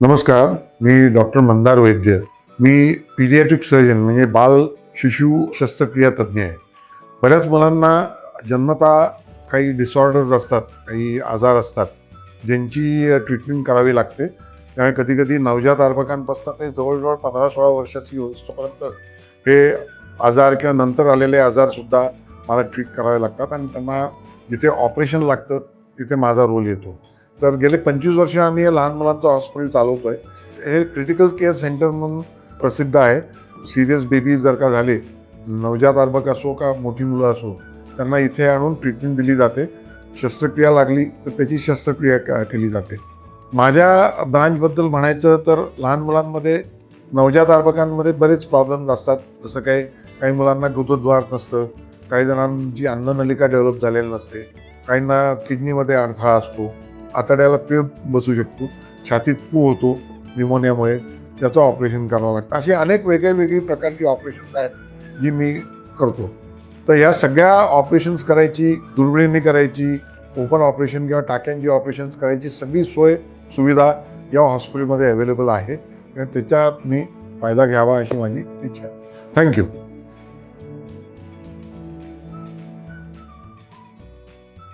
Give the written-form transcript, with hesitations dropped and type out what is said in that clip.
नमस्कार, मी डॉक्टर मंदार वैद्य. मी paediatric surgeon म्हणजे बाल शिशु शस्त्रक्रिया तज्ज्ञ आहे. बऱ्याच मुलांना जन्मतः काही डिसऑर्डर्स असतात, काही आजार असतात, ज्यांची ट्रीटमेंट करावी लागते. त्यामुळे कधी-कधी नवजात अर्भकांपासून ते जवळ-जवळ 15-16 वर्षाची होईस्तोपर्यंत हे आजार किंवा नंतर आलेले आजारसुद्धा मला ट्रीट करावे लागतात आणि त्यांना जिथे ऑपरेशन लागतं, तिथे माझा रोल येतो. तर गेले 25 वर्ष आम्ही हे लहान मुलांचं हॉस्पिटल चालवतोय. हे क्रिटिकल केअर सेंटर म्हणून प्रसिद्ध आहे. सीरियस बेबीज जर का झाले, नवजात अर्भक असो का मोठी मुलं असो, त्यांना इथे आणून ट्रीटमेंट दिली जाते. शस्त्रक्रिया लागली तर त्याची शस्त्रक्रिया केली जाते. माझ्या ब्रांचबद्दल म्हणायचं तर लहान मुलांमध्ये, नवजात अर्भकांमध्ये बरेच प्रॉब्लेम्स असतात. जसं काही काही मुलांना गुदद्वार नसतं, काही जणांची अन्ननलिका डेव्हलप झालेली नसते, काहींना किडनीमध्ये अडथळा असतो, आतड्याला पिळ बसू शकतो, छातीत पू होतो न्यूमोनियामुळे, त्याचं ऑपरेशन करावं लागतं. अशी अनेक वेगळी प्रकारची ऑपरेशन्स आहेत जी मी करतो. तर ह्या सगळ्या ऑपरेशन्स करायची, दुर्बिणीने करायची, ओपन ऑपरेशन किंवा टाक्यांची ऑपरेशन्स करायची सगळी सोय सुविधा या हॉस्पिटलमध्ये अवेलेबल आहे. त्याचा तुम्ही फायदा घ्यावा अशी माझी इच्छा आहे. थँक्यू.